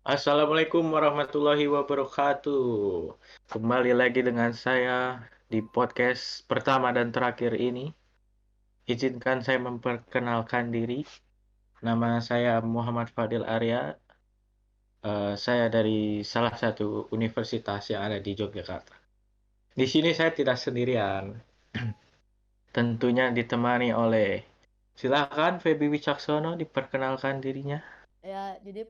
Assalamualaikum warahmatullahi wabarakatuh. Kembali lagi dengan saya di podcast pertama dan terakhir ini. Izinkan saya memperkenalkan diri. Nama saya Muhammad Fadil Arya. Saya dari salah satu universitas yang ada di Yogyakarta. Di sini saya tidak sendirian. Tentunya ditemani oleh silakan Feby Wicaksono diperkenalkan dirinya. Ya, jadi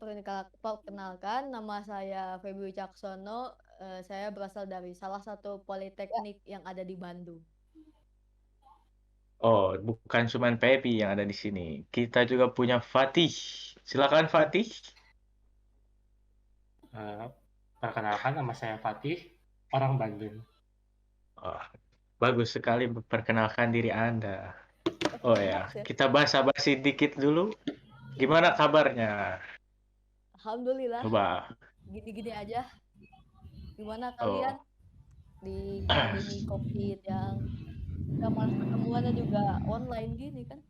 perkenalkan nama saya Feby Wicaksono. Saya berasal dari salah satu politeknik yang ada di Bandung. Oh, bukan cuma Feby yang ada di sini. Kita juga punya Fatih. Silakan Fatih. Eh, Perkenalkan nama saya Fatih, orang Bandung. Oh, bagus sekali memperkenalkan diri Anda. Oh ya, Mas ya. kita basa-basi dikit dulu. Gimana kabarnya? Alhamdulillah, Coba. gini-gini aja. Gimana kalian Oh, di pandemi COVID yang udah malas ketemuannya juga online gini kan?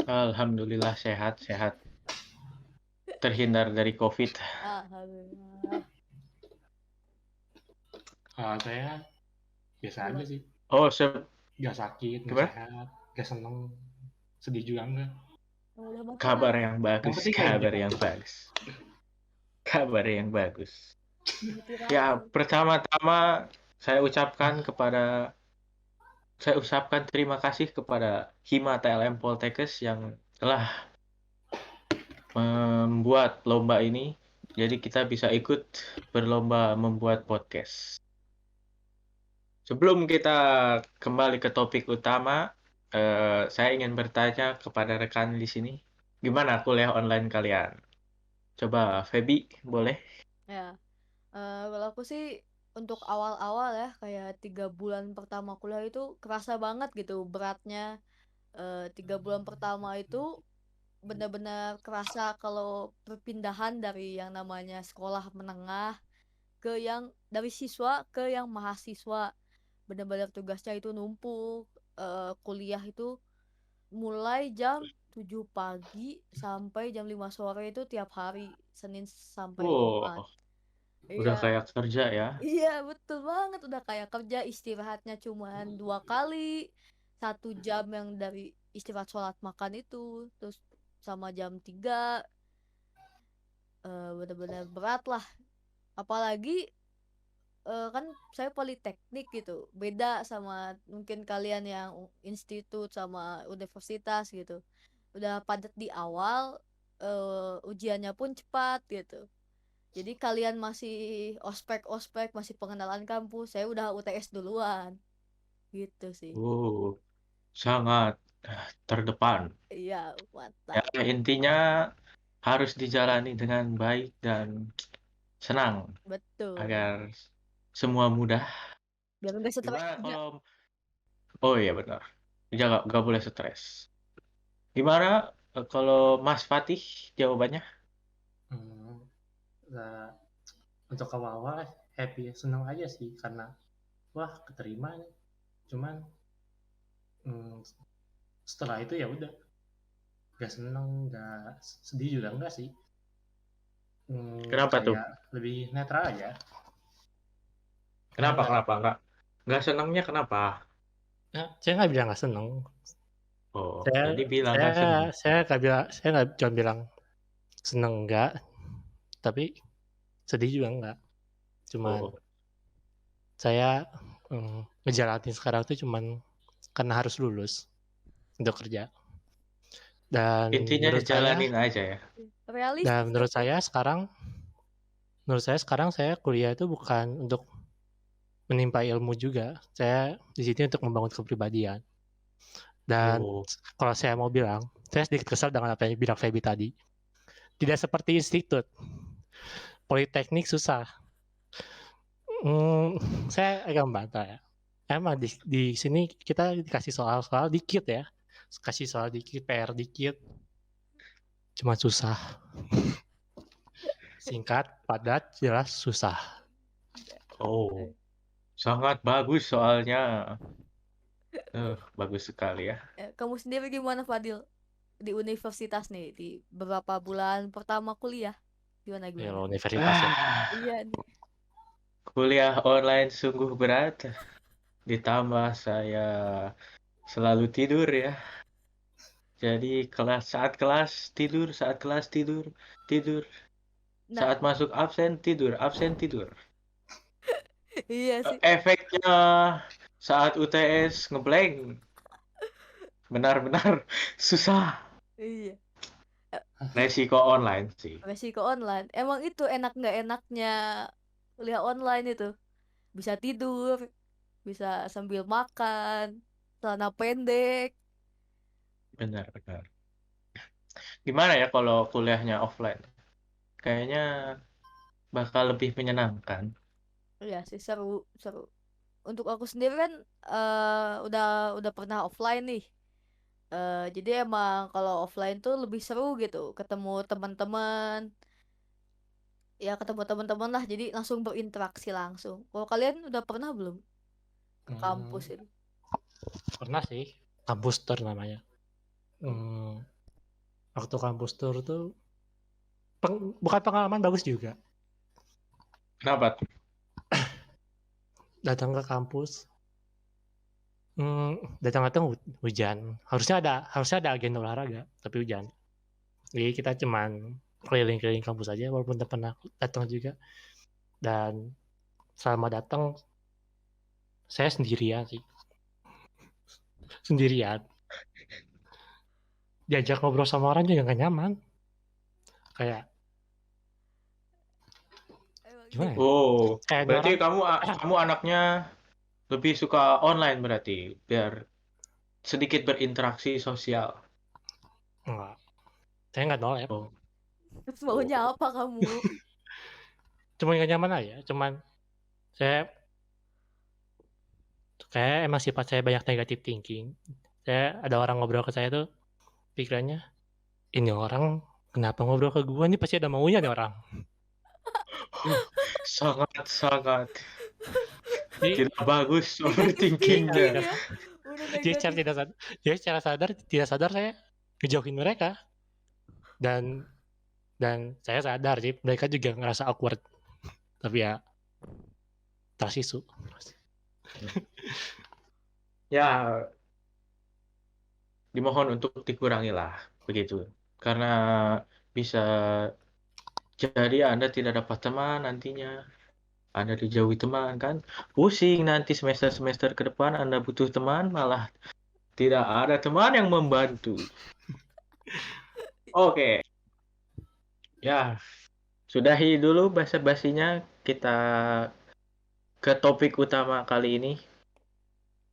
Alhamdulillah sehat-sehat. Terhindar dari COVID. Alhamdulillah. Saya biasa aja Gimana? sih, Oh, gak sakit, gak gimana? sehat, gak seneng, sedih juga enggak. Yang udah Kabar masalah yang Yang bagus, penting kayak kabar gitu. yang bagus. Kabar yang bagus. Ya, ditirapi. pertama-tama saya ucapkan kepada saya ucapkan terima kasih kepada Hima TLM Poltekkes yang telah membuat lomba ini. Jadi kita bisa ikut berlomba membuat podcast. Sebelum kita kembali ke topik utama, saya ingin bertanya kepada rekan di sini, gimana kuliah online kalian? Coba Feby, boleh? Ya, kalau aku sih untuk awal-awal ya kayak 3 bulan pertama kuliah itu kerasa banget gitu beratnya. 3 bulan pertama itu benar-benar kerasa kalau perpindahan dari yang namanya sekolah menengah ke yang dari siswa ke yang mahasiswa. Benar-benar tugasnya itu numpuk. Kuliah itu mulai jam 7 pagi sampai jam 5 sore itu tiap hari Senin sampai Jumat. Wow, Iya. udah kayak kerja ya. Iya betul banget, udah kayak kerja, istirahatnya cuman 2 kali, 1 jam yang dari istirahat sholat makan itu, terus sama jam 3. Bener-bener berat lah. Apalagi kan saya politeknik gitu, beda sama mungkin kalian yang institut sama universitas gitu, udah padat di awal, ujiannya pun cepat gitu. Jadi kalian masih ospek-ospek, masih pengenalan kampus, saya udah UTS duluan. Gitu sih. Sangat terdepan. Iya, Ya, mantap. intinya harus dijalani dengan baik dan senang Betul. agar semua mudah. Biar nggak stres Gimana juga. kalau Oh iya benar. Jangan nggak boleh stres. Gimana kalau Mas Fatih jawabannya? Hmm, nah, untuk awal-awal happy, seneng aja sih karena wah keterima nih. Cuman hmm, setelah itu ya udah, gak seneng, gak sedih juga enggak sih. Kenapa tuh? Kayak lebih netral aja. Karena Kenapa nggak, kenapa nggak senangnya kenapa? saya nggak bilang nggak seneng. Oh, Saya tadi bilang saya nggak senang. saya nggak bilang, saya nggak cuma bilang seneng enggak, tapi sedih juga enggak. Cuman Oh, saya ngejalanin sekarang tuh cuman karena harus lulus untuk kerja. Dan intinya menurut saya jalanin aja ya. Realistis menurut tapi. saya sekarang saya kuliah itu bukan untuk menimpa ilmu juga. Saya di sini untuk membangun kepribadian. Dan Oh, kalau saya mau bilang, saya sedikit kesal dengan apa yang bilang Feby tadi. Tidak seperti institut. Politeknik susah. Saya agak membantah ya. Emang di sini kita dikasih soal-soal dikit ya. Kasih soal dikit, PR dikit. Cuma susah. Singkat, padat, jelas, susah. oh, sangat bagus soalnya. Bagus sekali ya. Kamu sendiri gimana Fadil? Di universitas nih, di beberapa bulan pertama kuliah. Gimana Ya, gimana? universitas ya. Iya nih. Kuliah online sungguh berat. Ditambah saya selalu tidur ya. Jadi saat kelas tidur, saat kelas tidur, tidur. Nah, Saat masuk absen tidur, absen tidur. iya sih. Efeknya saat UTS ngeblank. Benar-benar susah. Iya. Resiko online sih. Resiko online. Emang itu enak nggak enaknya kuliah online itu. Bisa tidur, bisa sambil makan, celana pendek. Benar-benar. Gimana ya kalau kuliahnya offline? Kayaknya bakal lebih menyenangkan. Iya sih seru, seru. Untuk aku sendiri kan udah pernah offline nih. Jadi emang kalau offline tuh lebih seru gitu, ketemu teman-teman, ya ketemu teman-teman lah, jadi langsung berinteraksi langsung. Kalau kalian udah pernah belum ke kampus Hmm, itu? Pernah sih, kampus tour namanya. Waktu kampus tour tuh bukan pengalaman bagus juga. Kenapa tuh? Datang ke kampus, datang hujan. Harusnya ada agenda olahraga, tapi hujan. Jadi kita cuman keliling-keliling kampus aja, walaupun tak pernah datang juga. Dan selama datang, saya sendirian sih, sendirian. Diajak ngobrol sama orang juga nggak nyaman. Kayak Emang gimana ya? Oh, Kayak ada berarti orang kamu anaknya lebih suka online berarti, biar sedikit berinteraksi sosial. enggak. Saya nggak nolep. Oh, Terus maunya oh. apa kamu? Cuma nggak nyaman aja. Cuman saya kayak emang sifat saya banyak negative thinking. Saya ada orang ngobrol ke saya tuh pikirannya, ini orang kenapa ngobrol ke gua nih, pasti ada maunya nih orang. Sangat-sangat Jadi tidak bagus Negative thinking overthinkingnya. ya, udah jadi secara negatif. secara tidak sadar saya ngejauhin mereka, dan saya sadar sih mereka juga ngerasa awkward, tapi ya trust issue. Ya, dimohon untuk dikurangi lah, begitu. Karena bisa jadi Anda tidak dapat teman nantinya. Anda dijauhi teman kan. Pusing nanti semester-semester ke depan Anda butuh teman, malah tidak ada teman yang membantu. Oke, ya sudahi dulu basa-basinya. Kita ke topik utama kali ini.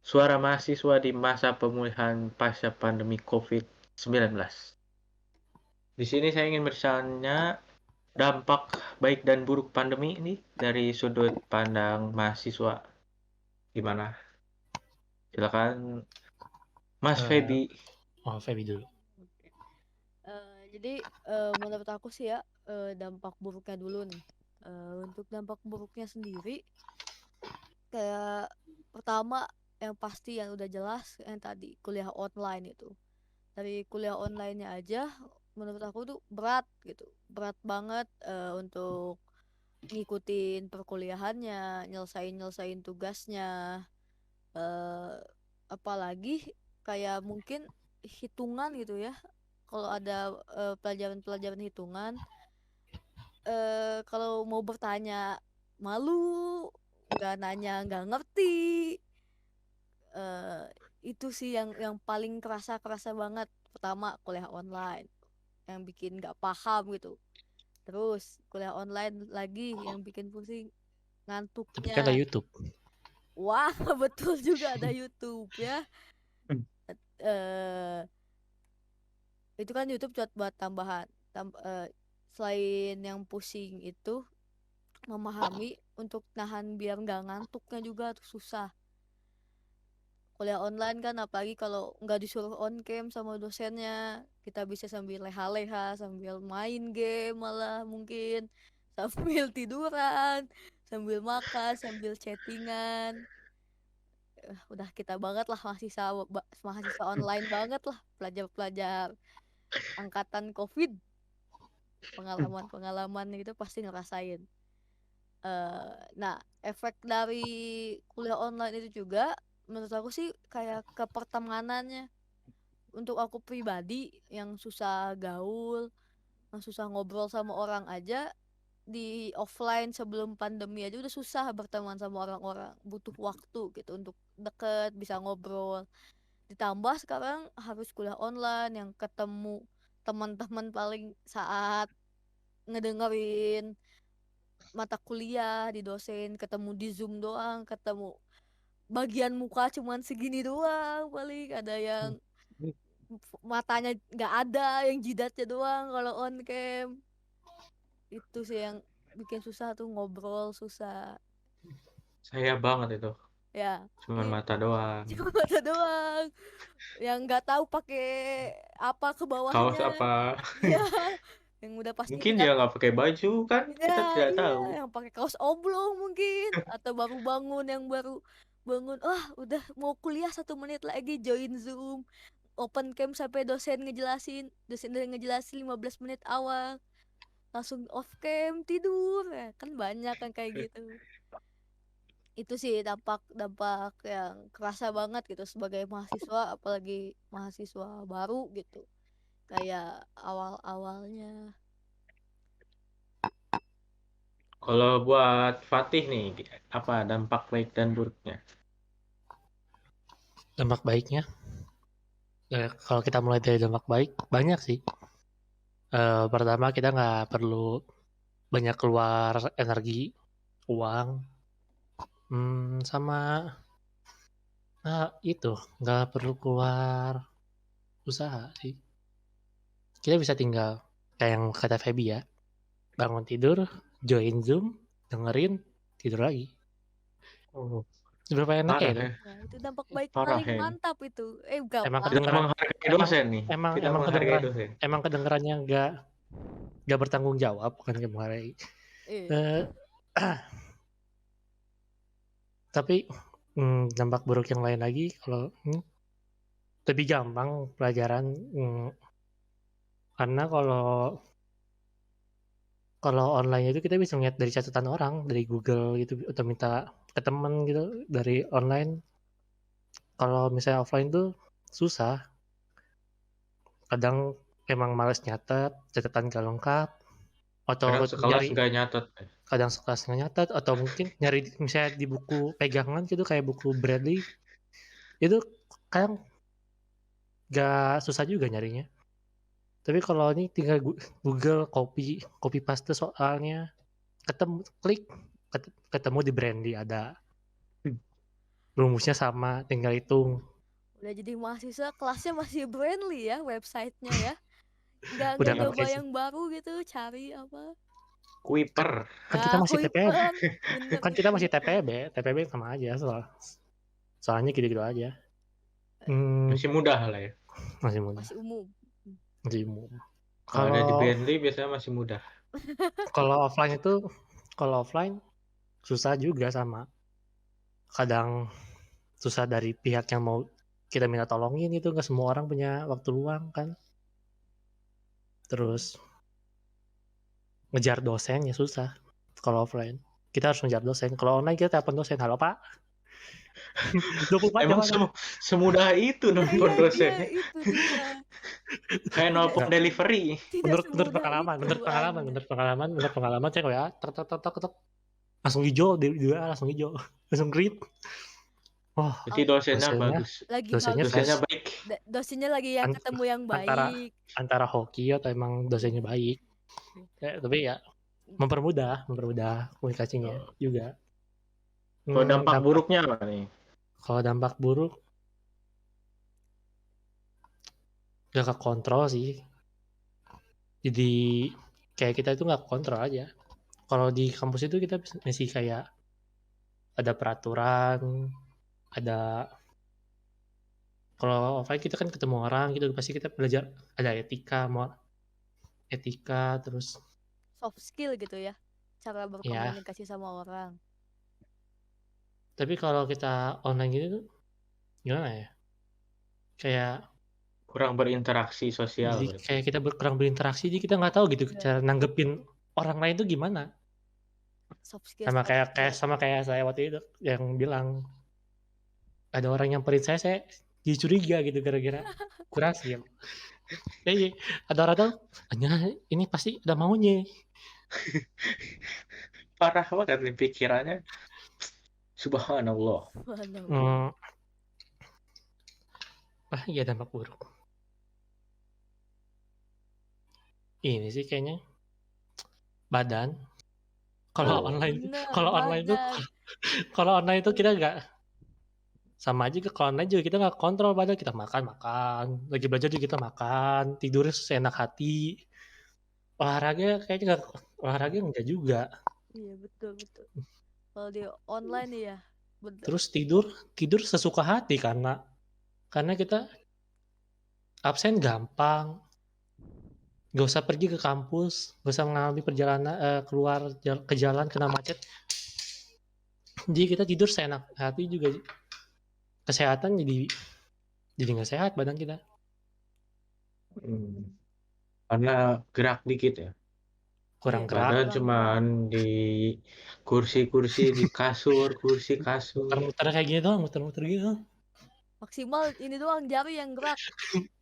Suara mahasiswa di masa pemulihan pasca pandemi COVID-19. Di sini saya ingin bertanya dampak baik dan buruk pandemi ini dari sudut pandang mahasiswa. Gimana? Silakan Mas Feby. Feby dulu. Jadi menurut aku sih ya, dampak buruknya dulu nih. Untuk dampak buruknya sendiri, kayak pertama yang pasti yang udah jelas yang tadi kuliah online itu. Dari kuliah online-nya aja menurut aku tuh berat gitu. Berat banget untuk ngikutin perkuliahannya, nyelesain tugasnya. eh Apalagi kayak mungkin hitungan gitu ya. Kalau ada pelajaran-pelajaran hitungan, kalau mau bertanya malu, nggak nanya nggak ngerti. eh itu sih yang paling kerasa banget. Pertama kuliah online yang bikin nggak paham gitu. Terus kuliah online lagi yang bikin pusing, Tapi kan ada ngantuknya. YouTube. Wah, betul juga ada YouTube ya. eh itu kan YouTube buat tambahan. Selain yang pusing itu, memahami untuk nahan biar nggak ngantuknya juga tuh susah. Kuliah online kan apalagi kalau nggak disuruh on cam sama dosennya, kita bisa sambil leha-leha, sambil main game malah mungkin sambil tiduran, sambil makan, sambil chattingan. Udah kita banget lah mahasiswa online banget lah, pelajar-pelajar angkatan COVID. pengalaman gitu pasti ngerasain. Nah, efek dari kuliah online itu juga menurut aku sih kayak ke pertemanannya. Untuk aku pribadi yang susah gaul, yang susah ngobrol sama orang aja, di offline sebelum pandemi aja udah susah berteman sama orang-orang, butuh waktu gitu untuk deket bisa ngobrol, ditambah sekarang harus kuliah online yang ketemu teman-teman paling saat ngedengerin mata kuliah di dosen, ketemu di Zoom doang, ketemu bagian muka cuman segini doang, paling ada yang matanya nggak ada, yang jidatnya doang kalau on cam. Itu sih yang bikin susah tuh, ngobrol susah Saya banget itu. ya. Cuman mata doang. Cuma mata doang yang nggak tahu pakai apa ke Kaos bawahnya. apa? Iya, yang udah pasti Mungkin ngeliat. dia nggak pakai baju kan? Ya, Kita tidak iya, tahu. yang pakai kaos oblong mungkin, atau baru bangun, yang baru bangun, udah mau kuliah 1 menit lagi join Zoom, open cam sampai dosen udah ngejelasin 15 menit awal, langsung off cam tidur ya kan, banyak kan kayak gitu. Itu sih dampak dampak yang kerasa banget gitu sebagai mahasiswa, apalagi mahasiswa baru gitu, kayak awal-awalnya. Kalau buat Fatih nih, apa dampak baik dan buruknya? Dampak baiknya, kalau kita mulai dari dampak baik, banyak sih. Pertama, kita nggak perlu banyak keluar energi, uang, sama itu nggak perlu keluar usaha sih. Kita bisa tinggal kayak yang kata Feby ya, bangun tidur, join Zoom, dengerin, tidur lagi. Oh, Seberapa enaknya parah itu? ya. Nah, itu dampak baik Parah paling ya. mantap itu. Enggak Emang parah. Tidak kedengeran, menghargai emang dosen nih. emang Tidak emang menghargai kedengeran, dosen. emang kedengerannya nggak bertanggung jawab, bukan kemarin. Iya. Tapi dampak buruk yang lain lagi, kalau lebih gampang pelajaran, karena kalau online itu kita bisa lihat dari catatan orang, dari Google gitu, atau minta ke temen gitu dari online. Kalau misalnya offline tuh susah, kadang emang males nyatet, catatan gak lengkap, atau Kadang sekelas nyari, nggak nyatet. kadang sekelas nggak nyatet, atau mungkin nyari misalnya di buku pegangan gitu kayak buku Bradley, itu kadang gak susah juga nyarinya. Tapi kalau ini tinggal Google copy paste soalnya, klik ketemu di Brandy, ada rumusnya sama, tinggal hitung. Udah jadi mahasiswa kelasnya masih Brandly ya websitenya ya. Nggak Udah nggak nyoba pakai, yang baru gitu, cari apa. Kuiper. kan kita masih TPB, Kuiper. Bener kan kita masih Kuiper. TPB sama aja soalnya gitu-gitu aja. Masih mudah lah ya. Masih mudah, Masih umum. masih umum. Kalau ada di Kalau Bentley biasanya masih mudah. kalau offline itu, kalau offline susah juga, sama kadang susah dari pihak yang mau kita minta tolongin, itu nggak semua orang punya waktu luang kan. Terus ngejar dosen ya susah kalau offline. Kita harus ngejar dosen. Kalau online kita telepon dosen, halo Pak. 24 jam Emang ada. semudah itu nelfon Iya, dosennya. itu dia. Kayak nelfon delivery. Tidak Menurut semudah pengalaman, itu, menurut pengalaman cek ya, tek, langsung hijau, di langsung hijau, langsung greet. Wah, Jadi dosennya dosennya bagus. lagi dosennya bagus. Dosennya fresh. baik. Dosennya lagi yang ketemu yang antara baik. antara hoki atau emang dosennya baik. Tapi ya mempermudah komunikasinya juga. Kalau dampak buruknya apa nih? Kalau dampak buruk, gak kekontrol sih. Jadi kayak kita itu gak kontrol aja. Kalau di kampus itu kita masih kayak ada peraturan, ada, kalau offline kita kan ketemu orang gitu, pasti kita belajar ada etika, terus Soft skill gitu ya, cara ya. berkomunikasi sama orang. Tapi kalau kita online gitu tuh gimana ya, kayak kurang berinteraksi sosial Jadi berarti. kayak kita kurang berinteraksi, jadi kita nggak tahu gitu Iya. cara nanggepin orang lain tuh gimana. Soft skill Sama soft skill. saya waktu itu yang bilang ada orang nyamperin saya jadi curiga gitu gara-gara kurang skill. Jadi ada orang tuh, ini pasti ada maunya. Parah banget nih pikirannya. Subhanallah. Subhanallah. Iya dampak buruk. Ini sih kayaknya badan. Kalau Oh, online bener, tuh badan. online tuh kita nggak sama aja kalau online juga kita nggak kontrol badan, kita makan, lagi belajar juga kita makan, tidur seenak hati. Olahraga enggak juga. Iya, betul. Kalau di online nih ya, bener. Terus tidur sesuka hati karena kita absen gampang. Nggak usah pergi ke kampus, nggak usah mengalami perjalanan keluar ke jalan kena macet. Jadi kita tidur seenak hati juga. Kesehatan jadi nggak sehat badan kita. Karena gerak dikit ya. Kurang Iya, gerak. Badan kurang cuman di kursi di kasur. Muter-muter kayak gitu doang, muter-muter gitu. Maksimal ini doang jari yang gerak.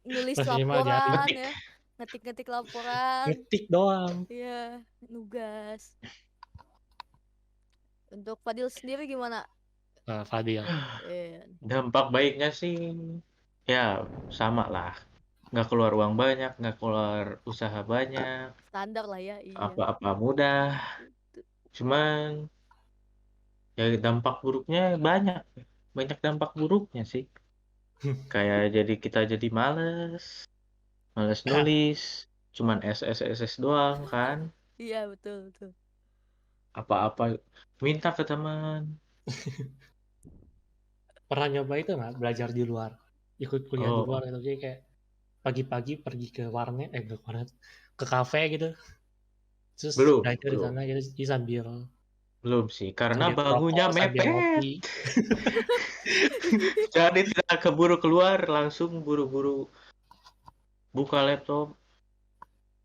Nulis Maksimal jari. laporan ya. Ngetik laporan. Ngetik doang. Iya, nugas. Untuk Fadil sendiri gimana? Fadil. Dampak baiknya sih ya sama lah. Nggak keluar uang banyak, nggak keluar usaha banyak, Standar lah ya, iya. apa-apa mudah. Cuman ya dampak buruknya banyak dampak buruknya sih. Kayak kita jadi males nulis, cuman SS doang kan. Iya, betul. Apa-apa minta ke teman. Pernah nyoba itu nggak belajar di luar, ikut kuliah di luar gitu, jadi kayak pagi-pagi pergi ke warnet, ke kafe gitu, terus belajar di sana gitu, jadi sambil belum sih, karena bangunnya rokok, sambil mepet. ngopi. Jadi tidak keburu keluar, langsung buru-buru buka laptop,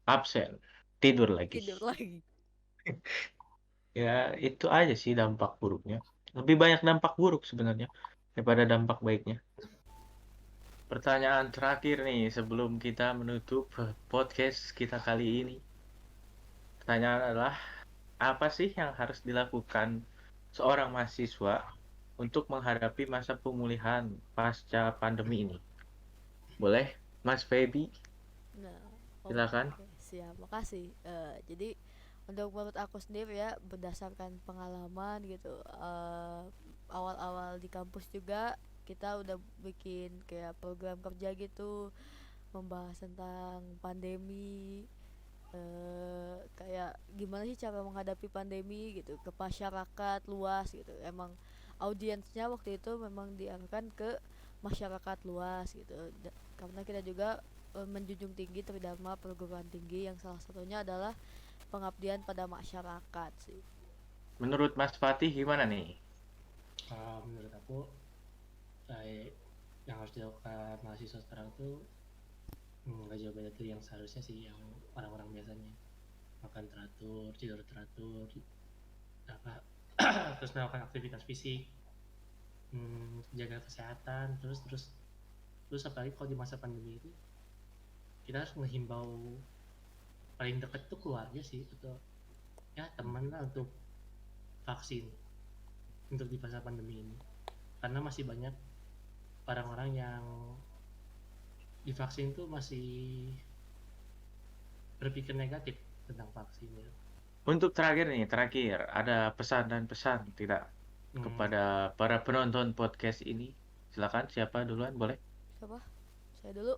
absen, tidur lagi. Ya itu aja sih dampak buruknya. Lebih banyak dampak buruk sebenarnya daripada dampak baiknya. Pertanyaan terakhir nih sebelum kita menutup podcast kita kali ini. Pertanyaan adalah, apa sih yang harus dilakukan seorang mahasiswa untuk menghadapi masa pemulihan pasca pandemi ini? Boleh, Mas Feby? Silakan. Siap, makasih. Jadi untuk menurut aku sendiri ya, berdasarkan pengalaman gitu, awal-awal di kampus juga kita udah bikin kayak program kerja gitu, membahas tentang pandemi, kayak gimana sih cara menghadapi pandemi gitu ke masyarakat luas gitu. Emang audiensnya waktu itu memang diarahkan ke masyarakat luas gitu, karena kita juga menjunjung tinggi tridharma perguruan tinggi yang salah satunya adalah pengabdian pada masyarakat sih. Menurut Mas Fatih gimana nih? Menurut aku yang harus dilakukan mahasiswa sekarang tuh nggak jauh beda dari yang seharusnya sih, yang orang-orang biasanya makan teratur, tidur teratur, terus melakukan aktivitas fisik, jaga kesehatan, terus apalagi kalau di masa pandemi itu kita harus menghimbau paling dekat tuh keluarga sih, atau ya teman lah untuk vaksin untuk di masa pandemi ini, karena masih banyak orang-orang yang divaksin tuh masih berpikir negatif tentang vaksin ya. Untuk terakhir ada pesan dan pesan tidak kepada para penonton podcast ini? Silakan, siapa duluan, boleh? Siapa? Saya dulu.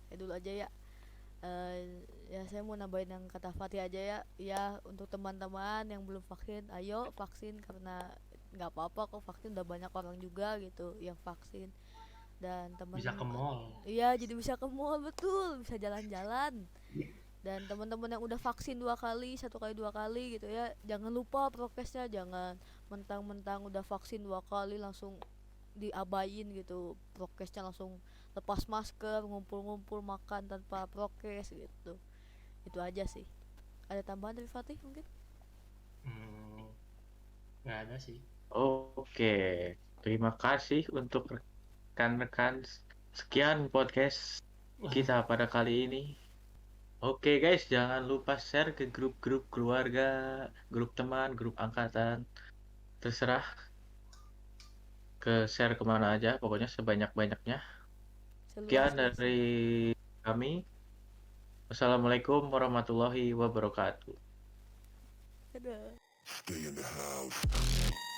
Saya dulu aja ya. Ya saya mau nambahin yang kata Fatih aja ya. Ya, untuk teman-teman yang belum vaksin, ayo vaksin, karena nggak apa-apa kok, vaksin udah banyak orang juga gitu yang vaksin. Dan teman-teman bisa ke mall. Iya, jadi bisa ke mall, betul, bisa jalan-jalan. Dan teman-teman yang udah vaksin 2 kali, 1 kali 2 kali gitu ya, jangan lupa prokesnya, jangan mentang-mentang udah vaksin 2 kali langsung diabain gitu, prokesnya langsung lepas masker, ngumpul-ngumpul makan tanpa prokes gitu. Itu aja sih. Ada tambahan dari Fatih mungkin? Nggak ada sih. Oke, terima kasih untuk rekan-rekan. Sekian podcast kita pada kali ini. Oke guys, jangan lupa share ke grup-grup keluarga, grup teman, grup angkatan. Terserah ke share kemana aja, pokoknya sebanyak-banyaknya. Sekian Seluas-luasnya. dari kami. Wassalamualaikum warahmatullahi wabarakatuh. Dadah. Stay in the house.